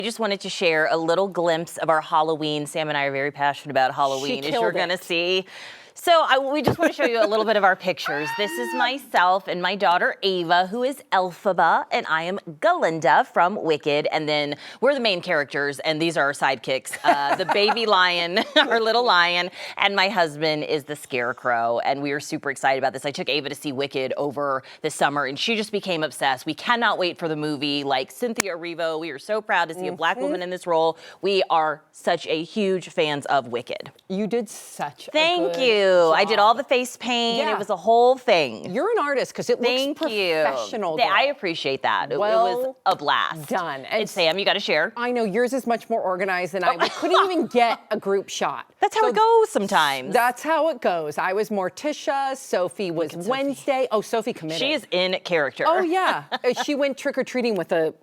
I just wanted to share a little glimpse of our Halloween. Sam and I are very passionate about Halloween, as you're going to see. So we just want to show you a little bit of our pictures. This is myself and my daughter Ava, who is Elphaba, and I am Galinda from Wicked. And then we're the main characters, and these are our sidekicks. The baby lion, our little lion, and my husband is the Scarecrow. And we are super excited about this. I took Ava to see Wicked over the summer, and she just became obsessed. We cannot wait for the movie. Like Cynthia Erivo, we are so proud to see a Black woman in this role. We are such a huge fans of Wicked. You did such a Thank good you. job. I did all the face paint. Yeah. It was a whole thing. You're an artist because it looks professional. Thank you. I appreciate that. Well it was a blast. Done. And Sam, you got to share. I know yours is much more organized than I. We couldn't even get a group shot. That's how it goes sometimes. That's how it goes. I was Morticia. Sophie was Wednesday. Oh, Sophie committed. She is in character. Oh yeah. She went trick or treating with a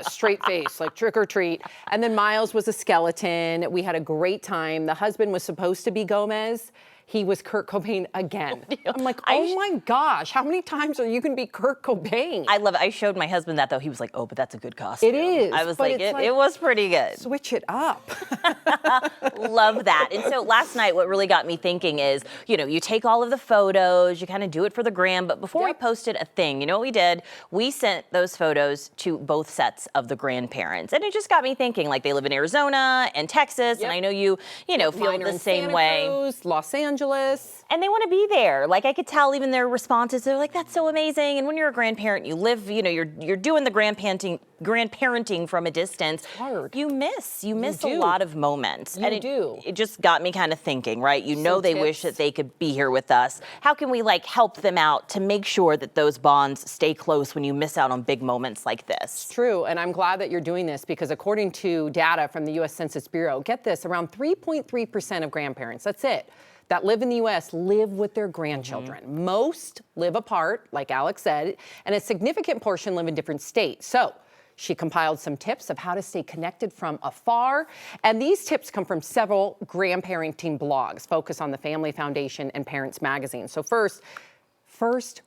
straight face, like trick or treat. And then Miles was a skeleton. We had a great time. The husband was supposed to be Gomez. He was Kurt Cobain again. I'm like, oh my gosh, how many times are you going to be Kurt Cobain? I love it. I showed my husband that, though. He was like, oh, but that's a good costume. It is. I was like, it was pretty good. Switch it up. Love that. And so last night, what really got me thinking is, you take all of the photos, you kind of do it for the gram, but before we posted a thing, you know what we did? We sent those photos to both sets of the grandparents. And it just got me thinking, like, they live in Arizona and Texas, and I know you feel the same way. Cruz, Los Angeles. And they want to be there. Like, I could tell even their responses, they're like, that's so amazing. And when you're a grandparent, you live, you're doing the grandparenting from a distance. It's hard. You miss a lot of moments. It just got me kind of thinking, right? They wish that they could be here with us. How can we help them out to make sure that those bonds stay close when you miss out on big moments like this? It's true, and I'm glad that you're doing this because according to data from the U.S. Census Bureau, get this, around 3.3% of grandparents, that's it, that live in the U.S. live with their grandchildren. Most live apart, like Alex said, and a significant portion live in different states. So she compiled some tips of how to stay connected from afar. And these tips come from several grandparenting blogs, focus on the Family Foundation and Parents Magazine. So first,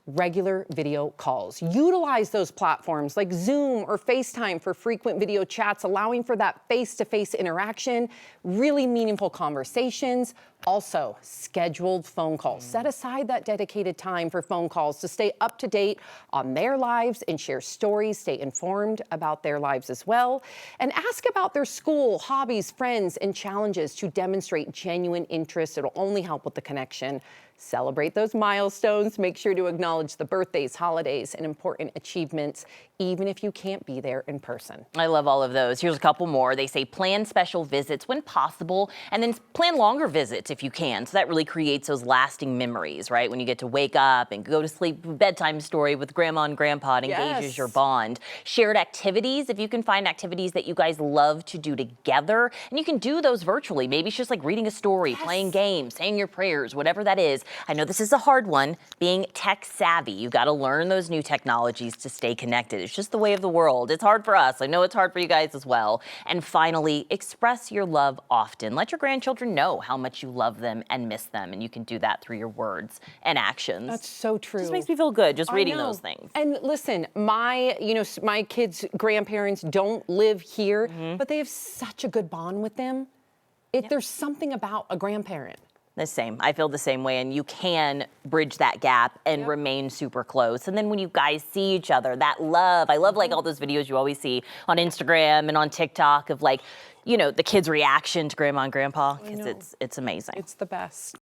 regular video calls. Utilize those platforms like Zoom or FaceTime for frequent video chats, allowing for that face-to-face interaction, really meaningful conversations. Also, scheduled phone calls. Set aside that dedicated time for phone calls to stay up to date on their lives and share stories, stay informed about their lives as well. And ask about their school, hobbies, friends, and challenges to demonstrate genuine interest. It'll only help with the connection. Celebrate those milestones. Make sure to acknowledge the birthdays, holidays, and important achievements, even if you can't be there in person. I love all of those. Here's a couple more. They say plan special visits when possible, and then plan longer visits if you can. So that really creates those lasting memories, right? When you get to wake up and go to sleep, bedtime story with grandma and grandpa, it engages your bond. Shared activities, if you can find activities that you guys love to do together, and you can do those virtually. Maybe it's just like reading a story, playing games, saying your prayers, whatever that is. I know this is a hard one, being tech savvy. You got to learn those new technologies to stay connected. It's just the way of the world. It's hard for us. I know it's hard for you guys as well. And finally, express your love often. Let your grandchildren know how much you love them and miss them. And you can do that through your words and actions. That's so true. It just makes me feel good just reading those things. And listen, my kids' grandparents don't live here, but they have such a good bond with them. There's something about a grandparent. The same. I feel the same way, and you can bridge that gap and remain super close. And then when you guys see each other, that love, I love all those videos you always see on Instagram and on TikTok of the kids' reaction to grandma and grandpa, because it's amazing. It's the best.